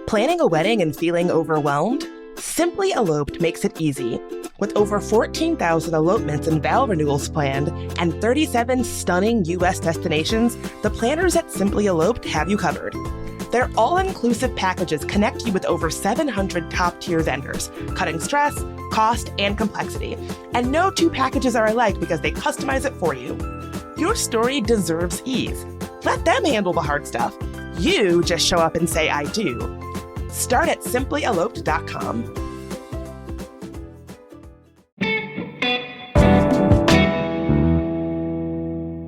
Planning a wedding and feeling overwhelmed? Simply Eloped makes it easy. With over 14,000 elopements and vow renewals planned and 37 stunning U.S. destinations, the planners at Simply Eloped have you covered. Their all-inclusive packages connect you with over 700 top-tier vendors, cutting stress, cost, and complexity. And no two packages are alike because they customize it for you. Your story deserves ease. Let them handle the hard stuff. You just show up and say, I do. Start at simplyeloped.com.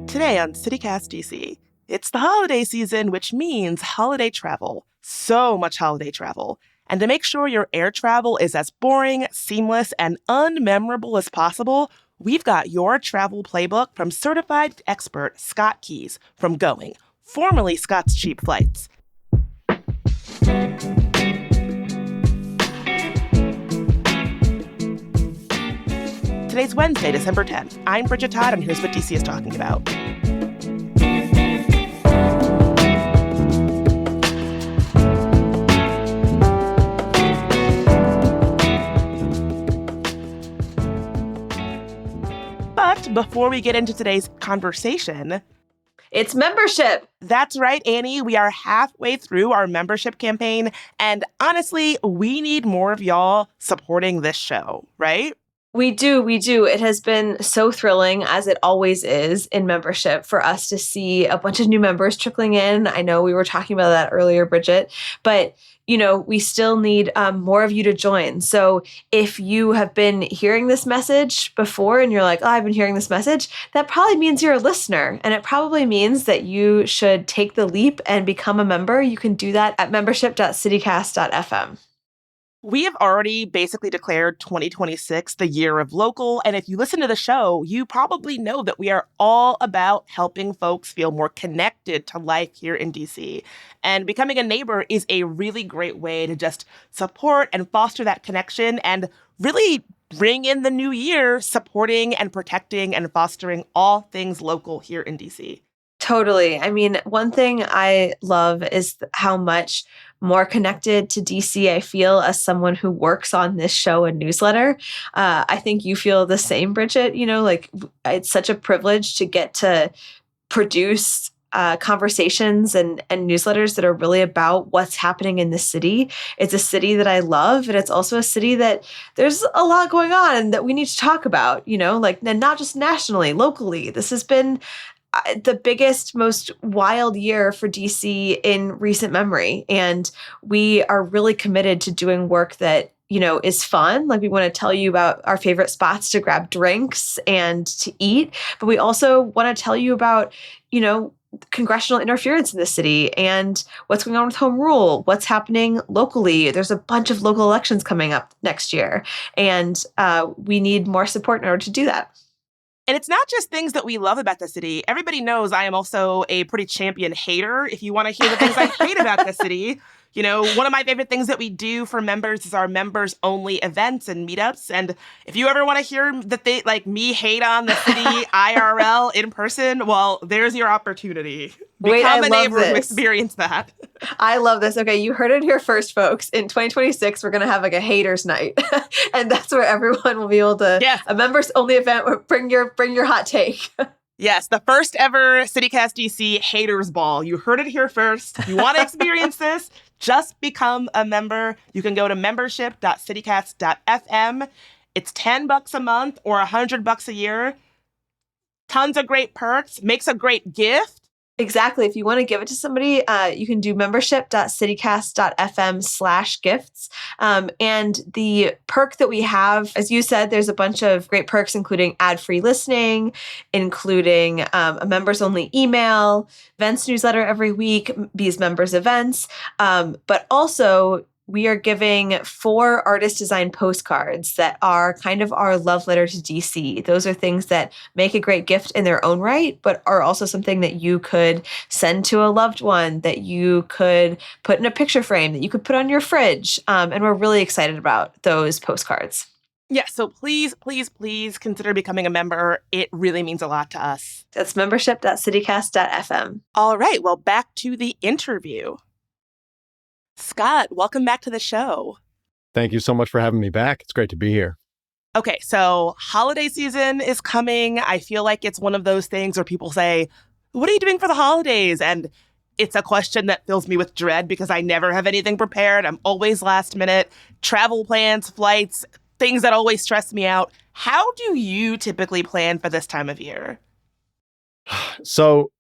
Today on CityCast DC, it's the holiday season, which means holiday travel. So much holiday travel. And to make sure your air travel is as boring, seamless, and unmemorable as possible, we've got your travel playbook from certified expert Scott Keys from Going, formerly Scott's Cheap Flights. Today's Wednesday, December 10th. I'm Bridget Todd, and here's what DC is talking about. But before we get into today's conversation, it's membership. That's right, Annie. We are halfway through our membership campaign. And honestly, we need more of y'all supporting this show, right? We do. It has been so thrilling, as it always is in membership, for us to see a bunch of new members trickling in. I know we were talking about that earlier, Bridget, but we still need more of you to join. So if you have been hearing this message before and you're like, oh, I've been hearing this message, that probably means you're a listener. And it probably means that you should take the leap and become a member. You can do that at membership.citycast.fm. We have already basically declared 2026 the year of local, and if you listen to the show, you probably know that we are all about helping folks feel more connected to life here in DC. And becoming a neighbor is a really great way to just support and foster that connection and really bring in the new year supporting and protecting and fostering all things local here in DC. Totally. I mean, one thing I love is how much more connected to DC I feel as someone who works on this show and newsletter. I think you feel the same, Bridget. It's such a privilege to get to produce conversations and newsletters that are really about what's happening in the city. It's a city that I love, and it's also a city that there's a lot going on that we need to talk about, and not just nationally, locally. This has been the biggest, most wild year for DC in recent memory. And we are really committed to doing work that, is fun. Like, we want to tell you about our favorite spots to grab drinks and to eat. But we also want to tell you about, congressional interference in the city and what's going on with home rule, what's happening locally. There's a bunch of local elections coming up next year. And we need more support in order to do that. And it's not just things that we love about the city. Everybody knows I am also a pretty champion hater. If you want to hear the things I hate about the city, one of my favorite things that we do for members is our members-only events and meetups. And if you ever want to hear me hate on the city IRL in person, well, there's your opportunity. Become a neighbor and experience that. I love this. Okay, you heard it here first, folks. In 2026, we're going to have a haters night. And that's where everyone will be able to, a members-only event where bring your hot take. Yes, the first ever CityCast DC Haters Ball. You heard it here first. If you want to experience this, just become a member. You can go to membership.citycast.fm. It's $10 a month or $100 a year. Tons of great perks. Makes a great gift. Exactly. If you want to give it to somebody, you can do membership.citycast.fm/gifts. And the perk that we have, as you said, there's a bunch of great perks, including ad-free listening, including a members-only email, events newsletter every week, these members events, but also we are giving 4 artist-designed postcards that are kind of our love letter to DC. Those are things that make a great gift in their own right, but are also something that you could send to a loved one, that you could put in a picture frame, that you could put on your fridge. And we're really excited about those postcards. Yeah, so please, please, please consider becoming a member. It really means a lot to us. That's membership.citycast.fm. All right, well, back to the interview. Scott Scott, welcome back to the show. Thank you so much for having me back. It's great to be here. Okay, so holiday season is coming. I feel like it's one of those things where people say, what are you doing for the holidays? And it's a question that fills me with dread because I never have anything prepared. I'm always last minute. Travel plans, flights, things that always stress me out. How do you typically plan for this time of year? So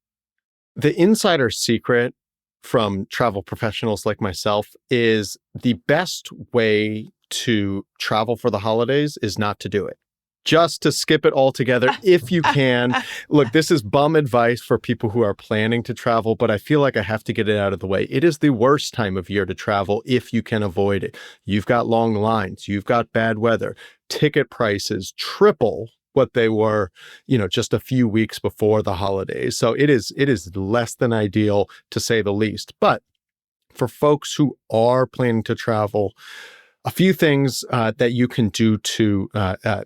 the insider secret from travel professionals like myself is the best way to travel for the holidays is not to do it. Just to skip it altogether if you can. Look, this is bum advice for people who are planning to travel, but I feel like I have to get it out of the way. It is the worst time of year to travel if you can avoid it. You've got long lines, you've got bad weather, ticket prices triple what they were, just a few weeks before the holidays. So it is less than ideal, to say the least. But for folks who are planning to travel, a few things that you can do to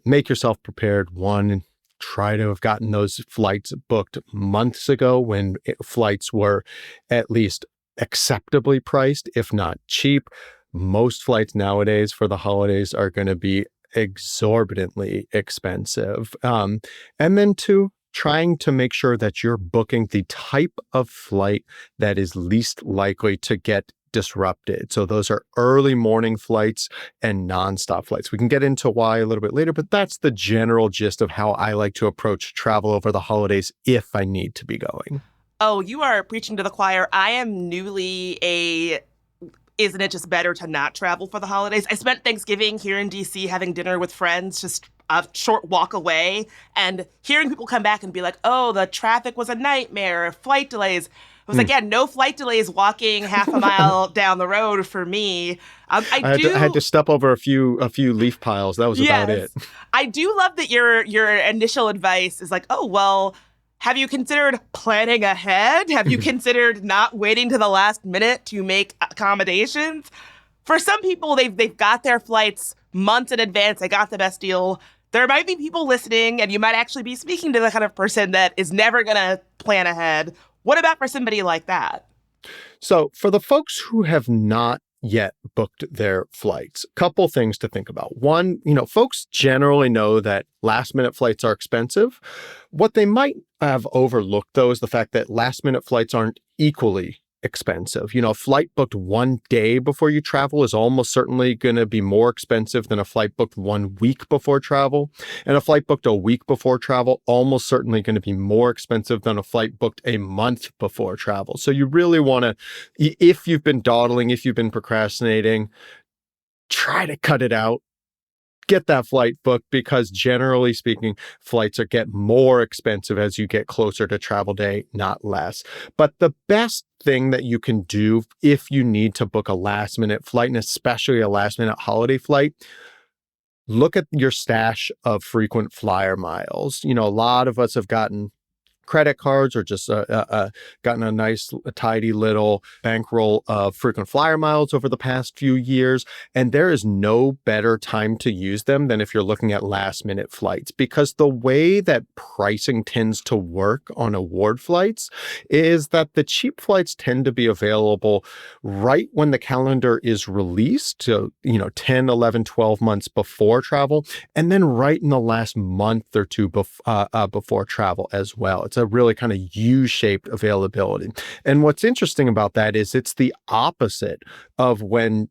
make yourself prepared. One, try to have gotten those flights booked months ago when flights were at least acceptably priced, if not cheap. Most flights nowadays for the holidays are going to be exorbitantly expensive. And then two, trying to make sure that you're booking the type of flight that is least likely to get disrupted. So those are early morning flights and nonstop flights. We can get into why a little bit later, but that's the general gist of how I like to approach travel over the holidays if I need to be going. Oh, you are preaching to the choir. I am newly isn't it just better to not travel for the holidays? I spent Thanksgiving here in DC having dinner with friends, just a short walk away, and hearing people come back and be like, oh, the traffic was a nightmare, flight delays. I was like, yeah, no flight delays walking half a mile down the road for me. I had to step over a few leaf piles. That was about it. I do love that your initial advice is like, oh, well, have you considered planning ahead? Have you considered not waiting to the last minute to make accommodations? For some people, they've got their flights months in advance. They got the best deal. There might be people listening, and you might actually be speaking to the kind of person that is never going to plan ahead. What about for somebody like that? So for the folks who have not yet booked their flights, couple things to think about. One, folks generally know that last minute flights are expensive. What they might have overlooked, though, is the fact that last minute flights aren't equally expensive. A flight booked one day before you travel is almost certainly going to be more expensive than a flight booked 1 week before travel. And a flight booked a week before travel, almost certainly going to be more expensive than a flight booked a month before travel. So you really want to, if you've been dawdling, if you've been procrastinating, try to cut it out. Get that flight booked, because generally speaking, flights get more expensive as you get closer to travel day, not less. But the best thing that you can do if you need to book a last minute flight, and especially a last minute holiday flight, look at your stash of frequent flyer miles. A lot of us have gotten credit cards or just gotten a nice tidy little bankroll of frequent flyer miles over the past few years. And there is no better time to use them than if you're looking at last minute flights, because the way that pricing tends to work on award flights is that the cheap flights tend to be available right when the calendar is released, so 10, 11, 12 months before travel, and then right in the last month or two before travel as well. It's a really kind of U-shaped availability. And what's interesting about that is it's the opposite of when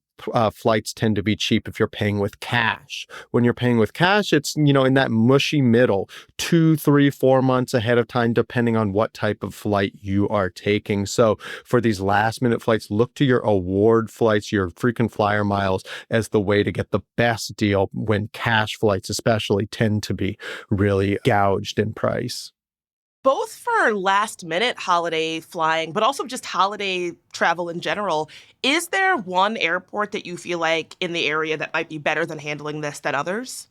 flights tend to be cheap if you're paying with cash. When you're paying with cash, it's, in that mushy middle, 2, 3, 4 months ahead of time, depending on what type of flight you are taking. So for these last minute flights, look to your award flights, your frequent flyer miles, as the way to get the best deal when cash flights especially tend to be really gouged in price. Both for last minute holiday flying, but also just holiday travel in general, is there one airport that you feel like in the area that might be better than handling this than others?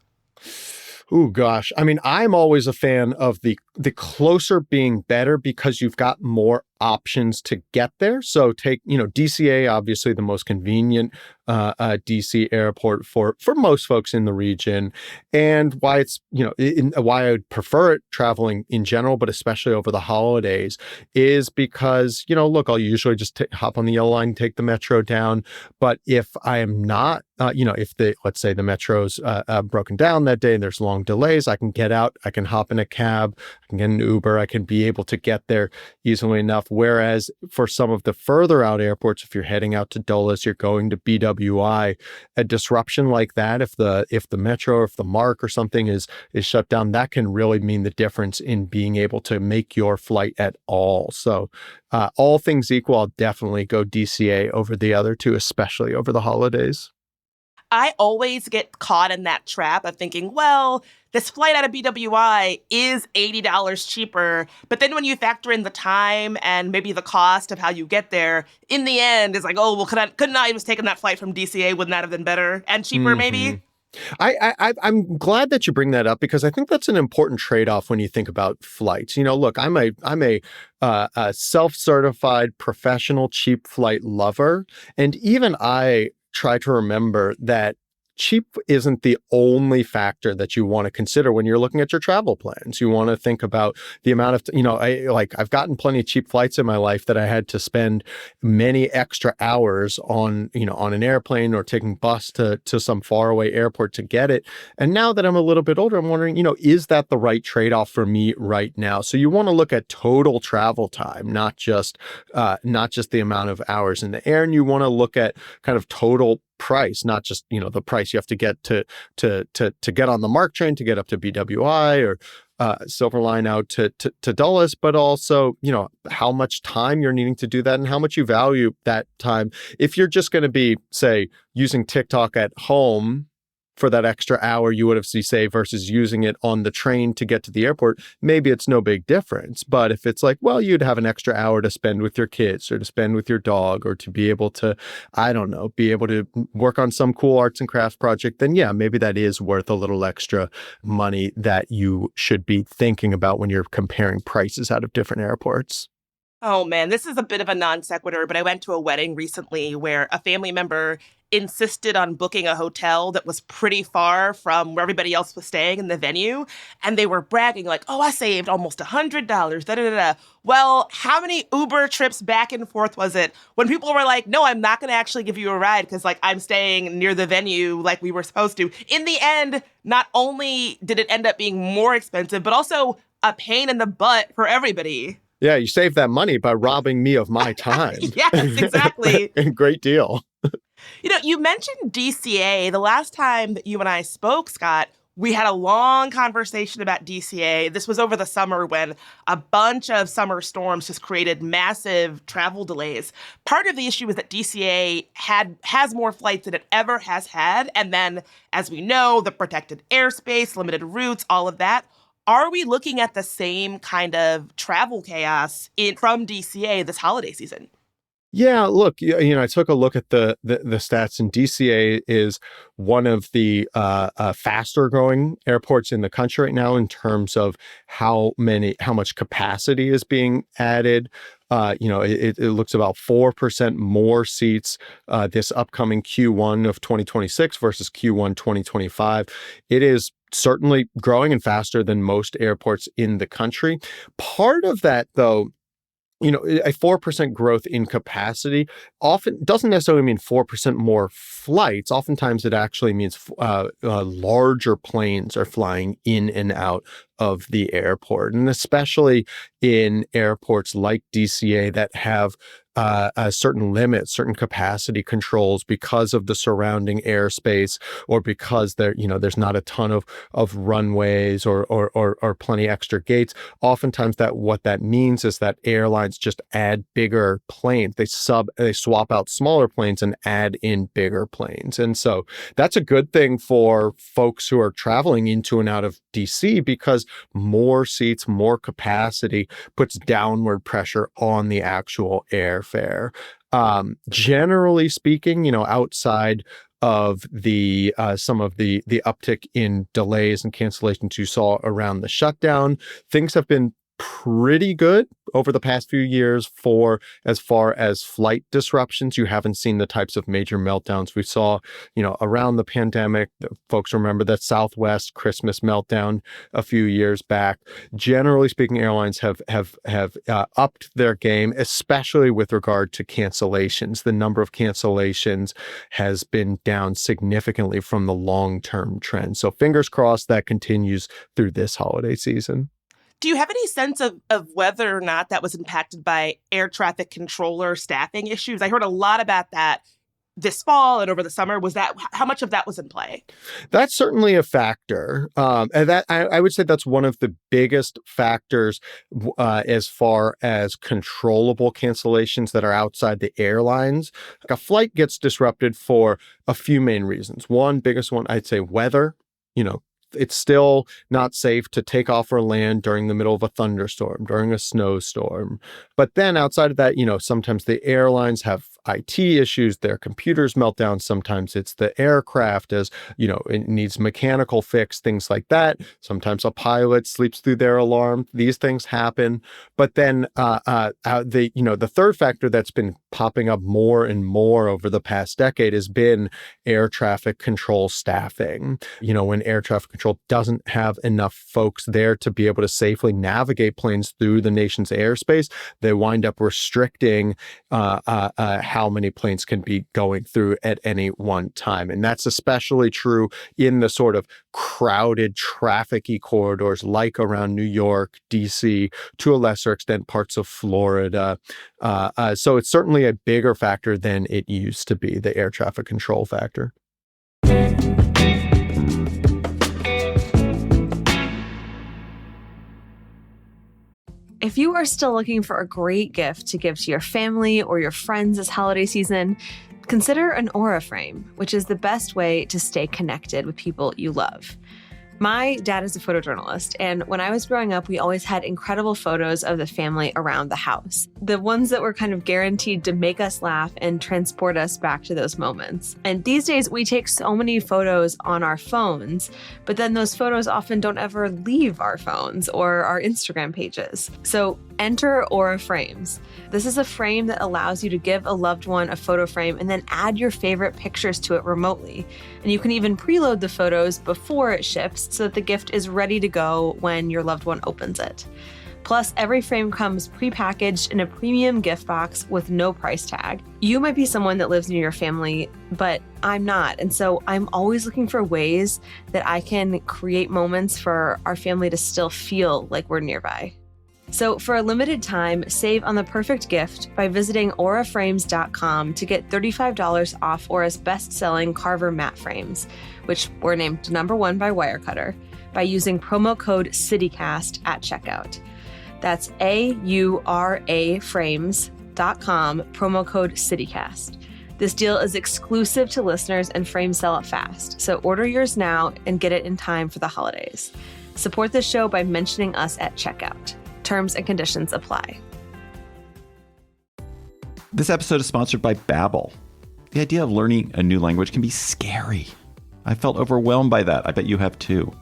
Oh, gosh. I mean, I'm always a fan of the closer being better, because you've got more options to get there. So take, DCA, obviously the most convenient DC airport for most folks in the region, and why it's, why I would prefer it traveling in general, but especially over the holidays, is because, look, I'll usually just hop on the yellow line, take the metro down. But if I am not, if let's say the metro's broken down that day and there's long delays, I can get out, I can hop in a cab, I can get an Uber, I can be able to get there easily enough. Whereas for some of the further out airports, if you're heading out to Dulles, you're going to BWI, a disruption like that, if the metro or if the MARC or something is shut down, that can really mean the difference in being able to make your flight at all. So all things equal, I'll definitely go DCA over the other two, especially over the holidays. I always get caught in that trap of thinking, well, this flight out of BWI is $80 cheaper. But then when you factor in the time and maybe the cost of how you get there, in the end, it's like, oh, well, couldn't I have just taken that flight from DCA? Wouldn't that have been better and cheaper, maybe? I'm glad that you bring that up, because I think that's an important trade-off when you think about flights. Look, I'm a self-certified professional cheap flight lover, and even I try to remember that cheap isn't the only factor that you want to consider when you're looking at your travel plans. You want to think about the amount of, I've gotten plenty of cheap flights in my life that I had to spend many extra hours on, on an airplane or taking bus to some faraway airport to get it. And now that I'm a little bit older, I'm wondering, is that the right trade-off for me right now? So you want to look at total travel time, not just the amount of hours in the air. And you want to look at kind of total price, not just, the price you have to get to get on the MARC train to get up to BWI or Silverline out to Dulles, but also, how much time you're needing to do that and how much you value that time. If you're just going to be, say, using TikTok at home for that extra hour you would have saved versus using it on the train to get to the airport, maybe it's no big difference. But if it's like, well, you'd have an extra hour to spend with your kids or to spend with your dog or to be able to, be able to work on some cool arts and crafts project, then yeah, maybe that is worth a little extra money that you should be thinking about when you're comparing prices out of different airports. Oh man, this is a bit of a non sequitur, but I went to a wedding recently where a family member insisted on booking a hotel that was pretty far from where everybody else was staying in the venue. And they were bragging like, oh, I saved almost $100, da da da da. Well, how many Uber trips back and forth was it when people were like, no, I'm not going to actually give you a ride because I'm staying near the venue like we were supposed to. In the end, not only did it end up being more expensive, but also a pain in the butt for everybody. Yeah, you saved that money by robbing me of my time. Yes, exactly. Great deal. You mentioned DCA. The last time that you and I spoke, Scott, we had a long conversation about DCA. This was over the summer when a bunch of summer storms just created massive travel delays. Part of the issue is that DCA has more flights than it ever has had. And then, as we know, the protected airspace, limited routes, all of that. Are we looking at the same kind of travel chaos from DCA this holiday season? Yeah, look, I took a look at the stats, and DCA is one of the faster growing airports in the country right now in terms of how much capacity is being added. It looks about 4% more seats this upcoming Q1 of 2026 versus Q1 2025. It is certainly growing and faster than most airports in the country. Part of that, though, a 4% growth in capacity often doesn't necessarily mean 4% more flights. Oftentimes it actually means larger planes are flying in and out of the airport. And especially in airports like DCA that have a certain limits, certain capacity controls because of the surrounding airspace, or because there's not a ton of runways or plenty extra gates. Oftentimes what that means is that airlines just add bigger planes. They swap out smaller planes and add in bigger planes. And so that's a good thing for folks who are traveling into and out of DC, because more seats, more capacity puts downward pressure on the actual airfare. Generally speaking, outside of the some of the uptick in delays and cancellations you saw around the shutdown, things have been pretty good over the past few years for as far as flight disruptions. You haven't seen the types of major meltdowns we saw, around the pandemic. Folks remember that Southwest Christmas meltdown a few years back. Generally speaking, airlines have upped their game, especially with regard to cancellations. The number of cancellations has been down significantly from the long-term trend. So fingers crossed that continues through this holiday season. Do you have any sense of whether or not that was impacted by air traffic controller staffing issues? I heard a lot about that this fall and over the summer. Was that how much of that was in play? That's certainly a factor. And that I would say that's one of the biggest factors as far as controllable cancellations that are outside the airlines. Like a flight gets disrupted for a few main reasons. One, biggest one, I'd say weather. It's still not safe to take off or land during the middle of a thunderstorm, during a snowstorm. But then outside of that, sometimes the airlines have IT issues, their computers melt down. Sometimes it's the aircraft it needs mechanical fix, things like that. Sometimes a pilot sleeps through their alarm. These things happen. But then the third factor that's been popping up more and more over the past decade has been air traffic control staffing. When air traffic control doesn't have enough folks there to be able to safely navigate planes through the nation's airspace, they wind up restricting how many planes can be going through at any one time. And that's especially true in the sort of crowded, traffic-y corridors like around New York, DC, to a lesser extent, parts of Florida. So it's certainly a bigger factor than it used to be, the air traffic control factor. If you are still looking for a great gift to give to your family or your friends this holiday season, consider an Aura frame, which is the best way to stay connected with people you love. My dad is a photojournalist, and when I was growing up, we always had incredible photos of the family around the house. The ones that were kind of guaranteed to make us laugh and transport us back to those moments. And these days, we take so many photos on our phones, but then those photos often don't ever leave our phones or our Instagram pages. So enter Aura Frames. This is a frame that allows you to give a loved one a photo frame and then add your favorite pictures to it remotely. And you can even preload the photos before it ships so that the gift is ready to go when your loved one opens it. Plus, every frame comes prepackaged in a premium gift box with no price tag. You might be someone that lives near your family, but I'm not. And so I'm always looking for ways that I can create moments for our family to still feel like we're nearby. So for a limited time, save on the perfect gift by visiting auraframes.com to get $35 off Aura's best-selling Carver matte frames, which were named #1 by Wirecutter, by using promo code CityCast at checkout. That's auraframes.com, promo code CityCast. This deal is exclusive to listeners and frames sell it fast, so order yours now and get it in time for the holidays. Support the show by mentioning us at checkout. Terms and conditions apply. This episode is sponsored by Babbel. The idea of learning a new language can be scary. I felt overwhelmed by that. I bet you have too.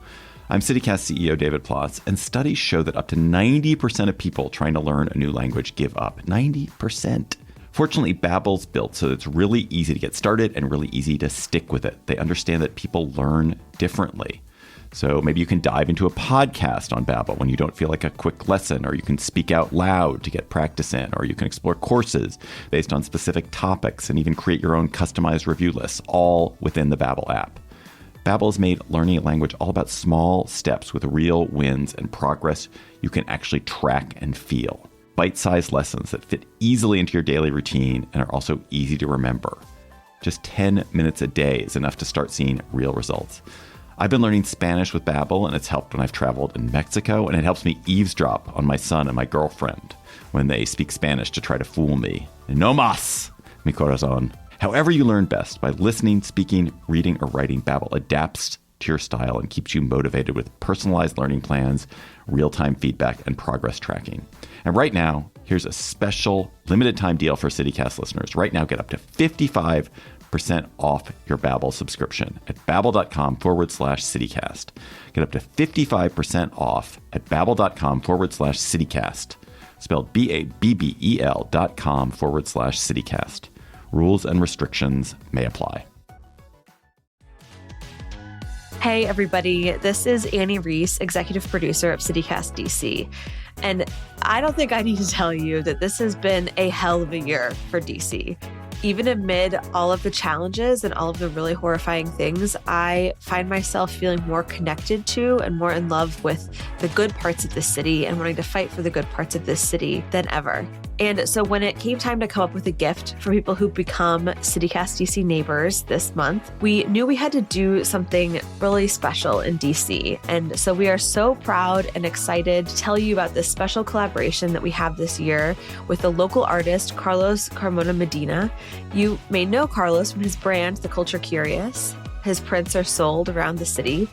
I'm CityCast CEO David Plotz, and studies show that up to 90% of people trying to learn a new language give up. 90%. Fortunately, Babbel's built so that it's really easy to get started and really easy to stick with it. They understand that people learn differently. So maybe you can dive into a podcast on Babbel when you don't feel like a quick lesson, or you can speak out loud to get practice in, or you can explore courses based on specific topics and even create your own customized review lists, all within the Babbel app. Babbel has made learning a language all about small steps with real wins and progress you can actually track and feel. Bite-sized lessons that fit easily into your daily routine and are also easy to remember. Just 10 minutes a day is enough to start seeing real results. I've been learning Spanish with Babbel, and it's helped when I've traveled in Mexico, and it helps me eavesdrop on my son and my girlfriend when they speak Spanish to try to fool me. No más, mi corazón. However you learn best, by listening, speaking, reading, or writing, Babbel adapts to your style and keeps you motivated with personalized learning plans, real-time feedback, and progress tracking. And right now, here's a special limited time deal for CityCast listeners. Right now, get up to 55% 55% off your Babbel subscription at babbel.com/citycast. Get up to 55% off at babbel.com/citycast. Spelled BABBEL.com/citycast. Rules and restrictions may apply. Hey, everybody. This is Annie Reese, executive producer of CityCast DC. And I don't think I need to tell you that this has been a hell of a year for DC. Even amid all of the challenges and all of the really horrifying things, I find myself feeling more connected to and more in love with the good parts of this city and wanting to fight for the good parts of this city than ever. And so when it came time to come up with a gift for people who become CityCast DC neighbors this month, we knew we had to do something really special in DC. And so we are so proud and excited to tell you about this special collaboration that we have this year with the local artist, Carlos Carmona Medina. You may know Carlos from his brand, The Culture Curious. His prints are sold around the city,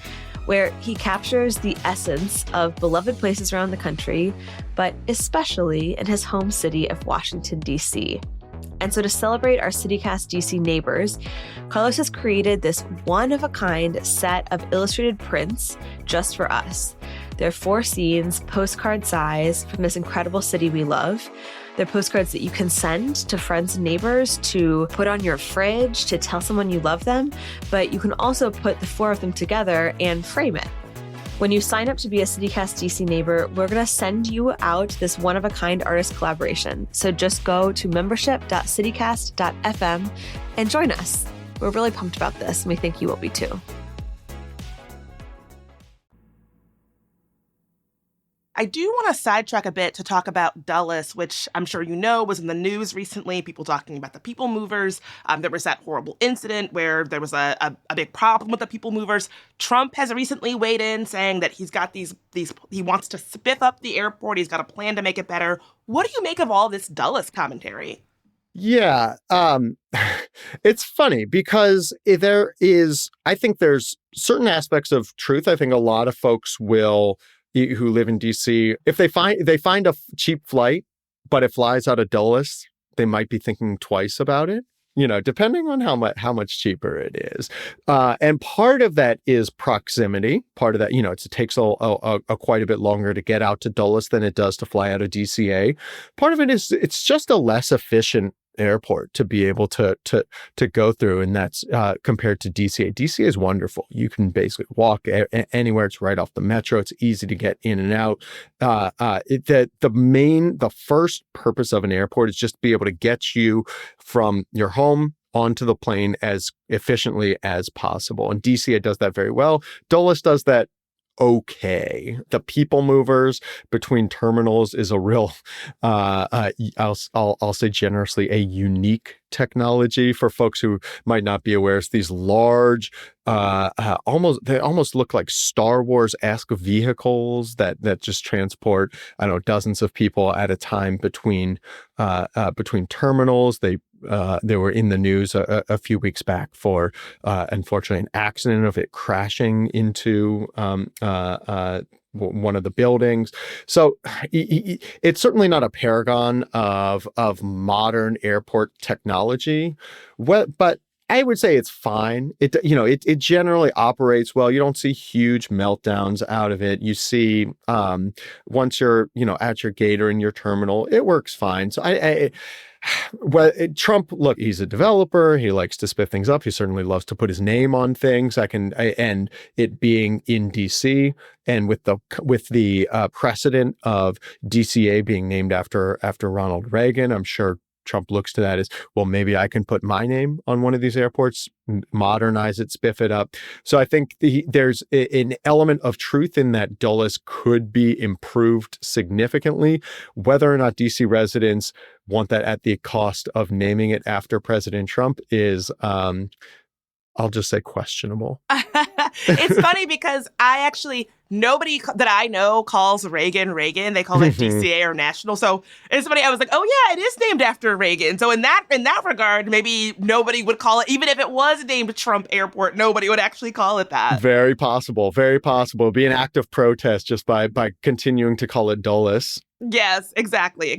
where he captures the essence of beloved places around the country, but especially in his home city of Washington, D.C. And so to celebrate our CityCast DC neighbors, Carlos has created this one-of-a-kind set of illustrated prints just for us. They're 4 scenes, postcard size, from this incredible city we love. They're postcards that you can send to friends and neighbors, to put on your fridge, to tell someone you love them, but you can also put the 4 of them together and frame it. When you sign up to be a CityCast DC neighbor, we're going to send you out this one-of-a-kind artist collaboration. So just go to membership.citycast.fm and join us. We're really pumped about this, and we think you will be too. I do want to sidetrack a bit to talk about Dulles, which I'm sure you know was in the news recently, people talking about the people movers. There was that horrible incident where there was a big problem with the people movers. Trump has recently weighed in saying that he's got these he wants to spiff up the airport. He's got a plan to make it better. What do you make of all this Dulles commentary? Yeah, it's funny because I think there's certain aspects of truth. I think a lot of folks who live in DC, if they find a cheap flight, but it flies out of Dulles, they might be thinking twice about it, depending on how much cheaper it is. And part of that is proximity. Part of that, it takes a quite a bit longer to get out to Dulles than it does to fly out of DCA. Part of it is it's just a less efficient airport to be able to go through, and that's compared to DCA. DCA is wonderful. You can basically walk anywhere. It's right off the metro. It's easy to get in and out. The first purpose of an airport is just to be able to get you from your home onto the plane as efficiently as possible, and DCA does that very well. Dulles does that okay. The people movers between terminals is a real, I'll say generously, a unique technology for folks who might not be aware. It's these large, they almost look like Star Wars-esque vehicles that just transport, dozens of people at a time between terminals. They were in the news a few weeks back for, unfortunately, an accident of it crashing into one of the buildings. So it's certainly not a paragon of modern airport technology. But I would say it's fine. It generally operates well. You don't see huge meltdowns out of it. You see, once you're, at your gate or in your terminal, it works fine. So Trump, look, he's a developer. He likes to spit things up. He certainly loves to put his name on things. And it being in DC, and with the precedent of DCA being named after Ronald Reagan, I'm sure Trump looks to that as, well, maybe I can put my name on one of these airports, modernize it, spiff it up. So I think there's an element of truth in that Dulles could be improved significantly. Whether or not DC residents want that at the cost of naming it after President Trump is, I'll just say, questionable. It's funny because nobody that I know calls Reagan. They call it DCA or National. So it's funny. I was like, oh yeah, it is named after Reagan. So in that regard, maybe nobody would call it, even if it was named Trump Airport, nobody would actually call it that. Very possible. Very possible. It'd be an act of protest just by continuing to call it Dulles. Yes, exactly.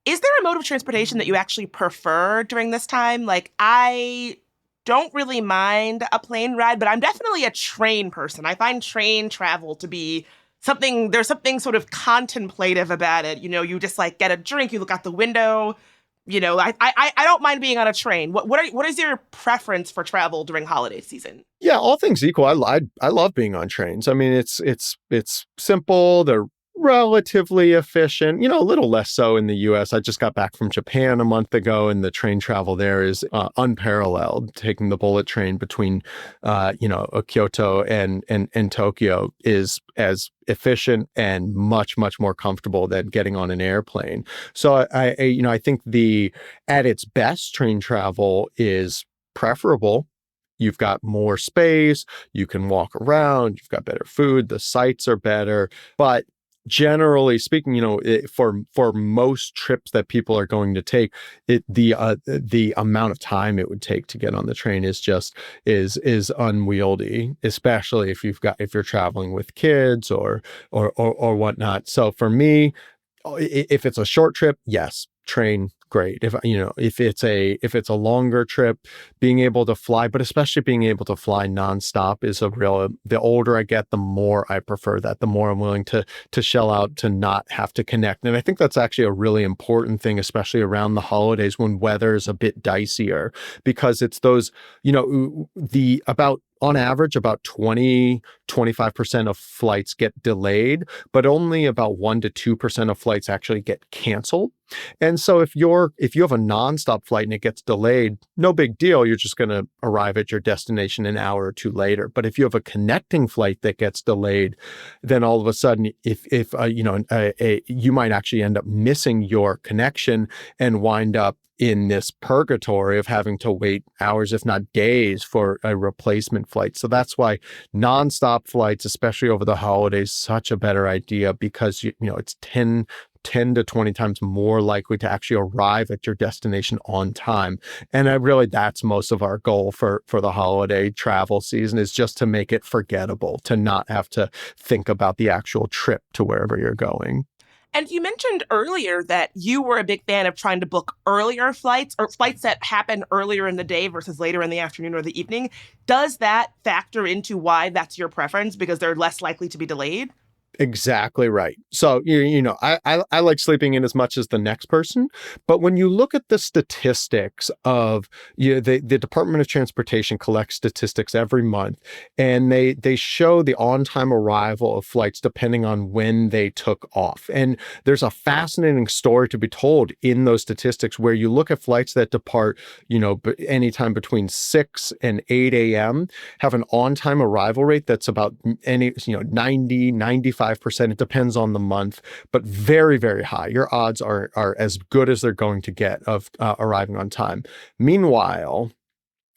Is there a mode of transportation that you actually prefer during this time? Like, I don't really mind a plane ride, but I'm definitely a train person. I find train travel to be there's something sort of contemplative about it. You just like get a drink, you look out the window. I don't mind being on a train. What is your preference for travel during holiday season? Yeah, all things equal, I love being on trains. I mean, it's simple. They're relatively efficient, a little less so in the US. I just got back from Japan a month ago, and the train travel there is unparalleled. Taking the bullet train between, Kyoto and Tokyo is as efficient and much, much more comfortable than getting on an airplane. So I think at its best, train travel is preferable. You've got more space, you can walk around, you've got better food, the sights are better. But generally speaking, for most trips that people are going to take, the amount of time it would take to get on the train is unwieldy, especially if you're traveling with kids or whatnot. So for me, if it's a short trip, yes, train, great. If it's a longer trip, being able to fly, but especially being able to fly nonstop is the older I get, the more I prefer that, the more I'm willing to shell out to not have to connect. And I think that's actually a really important thing, especially around the holidays when weather is a bit dicier, because it's those, on average, about 25% of flights get delayed, but only about 1% to 2% of flights actually get canceled. And so if you have a nonstop flight and it gets delayed, no big deal. You're just going to arrive at your destination an hour or two later. But if you have a connecting flight that gets delayed, then all of a sudden, you might actually end up missing your connection and wind up in this purgatory of having to wait hours, if not days, for a replacement flight. So that's why nonstop flights, especially over the holidays, such a better idea, because it's 10 to 20 times more likely to actually arrive at your destination on time. And that's most of our goal for the holiday travel season, is just to make it forgettable, to not have to think about the actual trip to wherever you're going. And you mentioned earlier that you were a big fan of trying to book earlier flights, or flights that happen earlier in the day versus later in the afternoon or the evening. Does that factor into why that's your preference, because they're less likely to be delayed? Exactly right. So, I like sleeping in as much as the next person. But when you look at the statistics of, the Department of Transportation collects statistics every month, and they show the on-time arrival of flights depending on when they took off. And there's a fascinating story to be told in those statistics, where you look at flights that depart, anytime between 6 and 8 a.m., have an on-time arrival rate that's about 95%. It depends on the month, but very, very high. Your odds are as good as they're going to get of arriving on time. Meanwhile,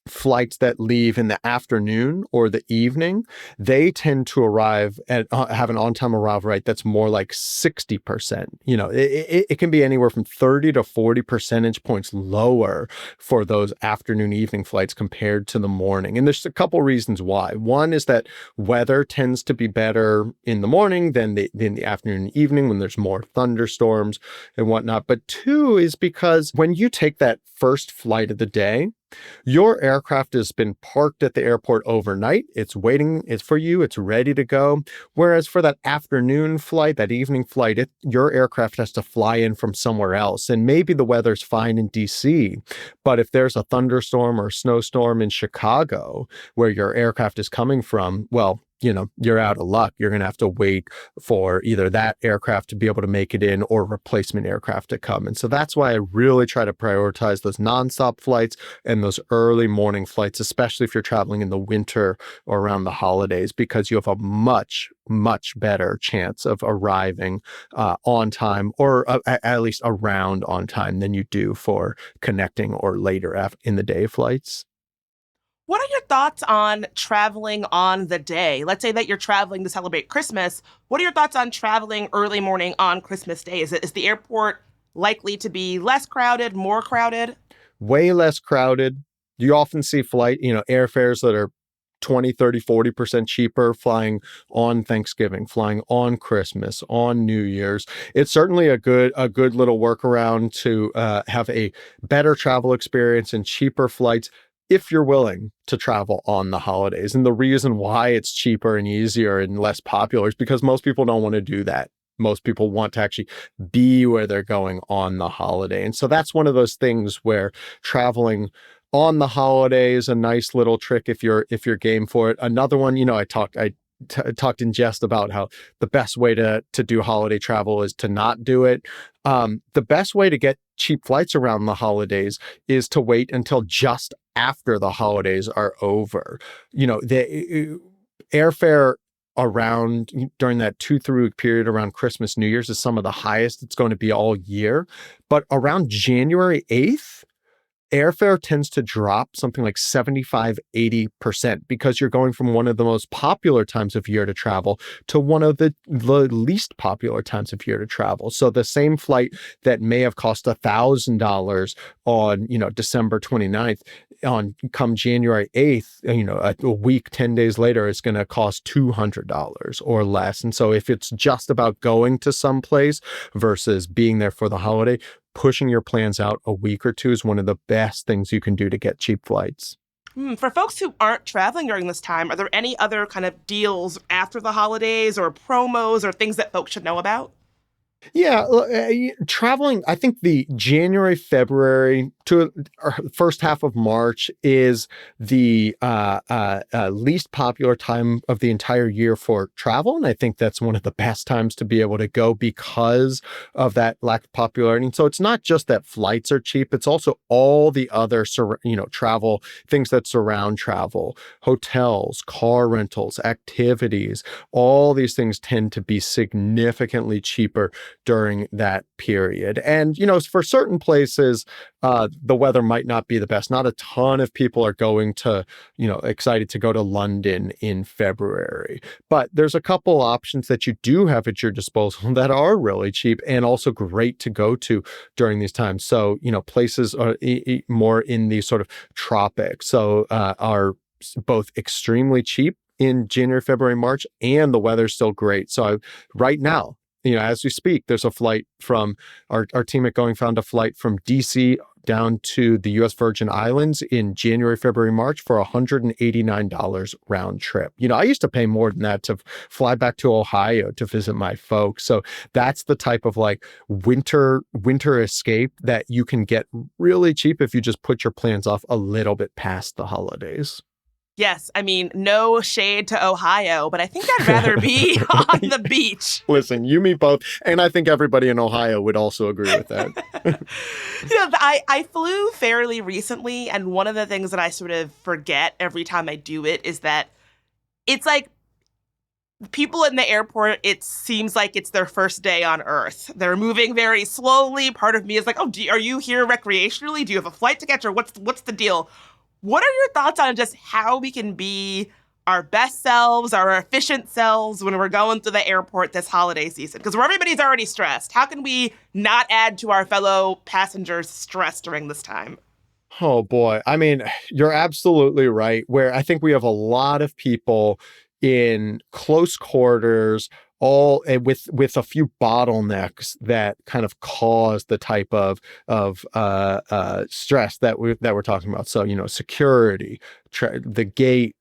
flights that leave in the afternoon or the evening, they tend to arrive at have an on-time arrival rate that's more like 60%. It can be anywhere from 30 to 40 percentage points lower for those afternoon evening flights compared to the morning. And there's a couple reasons why. One is that weather tends to be better in the morning than the afternoon and evening, when there's more thunderstorms and whatnot. But two is because when you take that first flight of the day, your aircraft has been parked at the airport overnight. It's waiting. It's for you. It's ready to go. Whereas for that afternoon flight, that evening flight, your aircraft has to fly in from somewhere else. And maybe the weather's fine in DC, but if there's a thunderstorm or a snowstorm in Chicago, where your aircraft is coming from, well, you're out of luck. You're going to have to wait for either that aircraft to be able to make it in or replacement aircraft to come. And so that's why I really try to prioritize those nonstop flights and those early morning flights, especially if you're traveling in the winter or around the holidays, because you have a much, much better chance of arriving on time, or at least around on time, than you do for connecting or later in the day flights. What are your thoughts on traveling on the day? Let's say that you're traveling to celebrate Christmas. What are your thoughts on traveling early morning on Christmas Day? Is the airport likely to be less crowded, more crowded? Way less crowded. You often see airfares that are 20, 30, 40% cheaper flying on Thanksgiving, flying on Christmas, on New Year's. It's certainly a good little workaround to have a better travel experience and cheaper flights if you're willing to travel on the holidays. And the reason why it's cheaper and easier and less popular is because most people don't want to do that. Most people want to actually be where they're going on the holiday. And so that's one of those things where traveling on the holidays, a nice little trick if you're game for it. Another one, I talked in jest about how the best way to do holiday travel is to not do it. The best way to get cheap flights around the holidays is to wait until just after the holidays are over. The airfare around during that 2-3 week period around Christmas, New Year's is some of the highest it's going to be all year. But around January 8th, airfare tends to drop something like 75-80% because you're going from one of the most popular times of year to travel to one of the least popular times of year to travel. So the same flight that may have cost $1,000 on, December 29th, on come January 8th, a week, 10 days later, it's going to cost $200 or less. And so if it's just about going to some place versus being there for the holiday, pushing your plans out a week or two is one of the best things you can do to get cheap flights. For folks who aren't traveling during this time, are there any other kind of deals after the holidays or promos or things that folks should know about? Yeah, traveling, I think the January, February to first half of March is the least popular time of the entire year for travel. And I think that's one of the best times to be able to go because of that lack of popularity. And so it's not just that flights are cheap, it's also all the other, travel things that surround travel, hotels, car rentals, activities, all these things tend to be significantly cheaper during that period. And, for certain places, the weather might not be the best. Not a ton of people are going to, excited to go to London in February. But there's a couple options that you do have at your disposal that are really cheap and also great to go to during these times. So, places are more in the sort of tropics. So are both extremely cheap in January, February, March, and the weather's still great. So right now, as we speak, there's a flight from our team at Going found a flight from DC down to the U.S. Virgin Islands in January, February, March for $189 round trip. I used to pay more than that to fly back to Ohio to visit my folks. So that's the type of winter escape that you can get really cheap if you just put your plans off a little bit past the holidays. Yes, no shade to Ohio, but I think I'd rather be on the beach. Listen, you me both, and I think everybody in Ohio would also agree with that. I flew fairly recently, and one of the things that I sort of forget every time I do it is that it's like people in the airport, it seems like it's their first day on Earth. They're moving very slowly. Part of me is like, are you here recreationally? Do you have a flight to catch, or what's the deal? What are your thoughts on just how we can be our best selves, our efficient selves when we're going through the airport this holiday season? Because where everybody's already stressed, how can we not add to our fellow passengers' stress during this time? Oh, boy. You're absolutely right. Where I think we have a lot of people in close quarters, all with a few bottlenecks that kind of cause the type of stress that we're talking about. So security, the gate,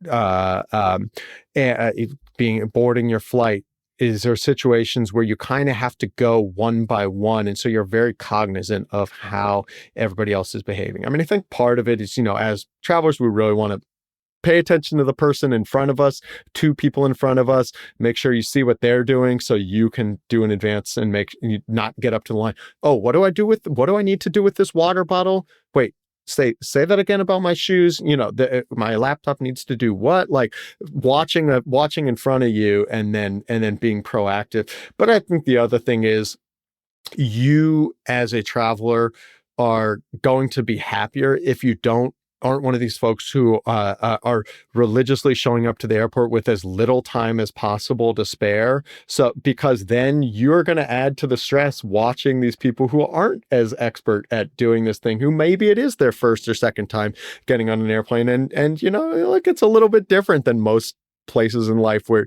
boarding your flight. Is there situations where you kind of have to go one by one, and so you're very cognizant of how everybody else is behaving? I think part of it is as travelers we really want to pay attention to the person in front of us, two people in front of us, make sure you see what they're doing so you can do in advance and not get up to the line. Oh, what do I need to do with this water bottle? Wait, say that again about my shoes. My laptop needs to do what? Watching in front of you and then being proactive. But I think the other thing is you as a traveler are going to be happier if you don't aren't one of these folks who are religiously showing up to the airport with as little time as possible to spare. So because then you're going to add to the stress watching these people who aren't as expert at doing this thing, who maybe it is their first or second time getting on an airplane. And like it's a little bit different than most places in life where,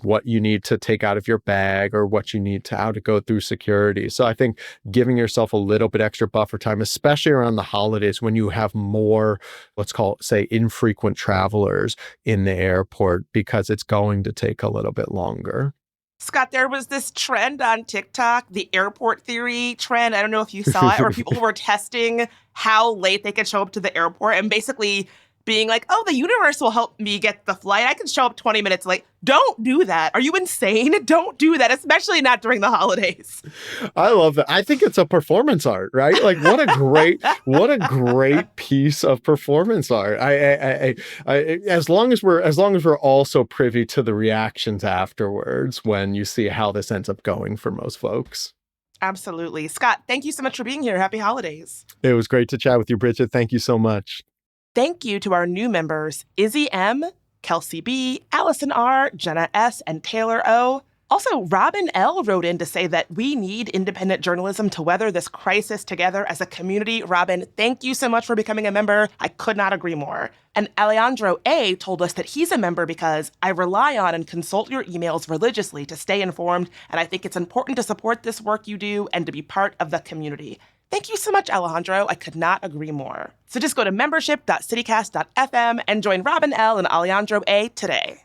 what you need to take out of your bag or what you need to how to go through security. So I think giving yourself a little bit extra buffer time, especially around the holidays when you have more, let's call it, say, infrequent travelers in the airport, because it's going to take a little bit longer. Scott, there was this trend on TikTok, the airport theory trend. I don't know if you saw it, where people were testing how late they could show up to the airport and basically being like, oh, the universe will help me get the flight. I can show up 20 minutes late. Don't do that. Are you insane? Don't do that, especially not during the holidays. I love that. I think it's a performance art, right? Like what a great piece of performance art. As long as we're also privy to the reactions afterwards when you see how this ends up going for most folks. Absolutely. Scott, thank you so much for being here. Happy holidays. It was great to chat with you, Bridget. Thank you so much. Thank you to our new members, Izzy M., Kelsey B., Allison R., Jenna S., and Taylor O. Also, Robin L. wrote in to say that we need independent journalism to weather this crisis together as a community. Robin, thank you so much for becoming a member. I could not agree more. And Alejandro A. told us that he's a member because I rely on and consult your emails religiously to stay informed, and I think it's important to support this work you do and to be part of the community. Thank you so much, Alejandro. I could not agree more. So just go to membership.citycast.fm and join Robin L. and Alejandro A. today.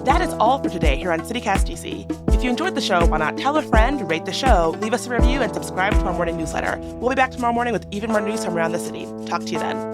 That is all for today here on CityCast DC. If you enjoyed the show, why not tell a friend, rate the show, leave us a review, and subscribe to our morning newsletter. We'll be back tomorrow morning with even more news from around the city. Talk to you then.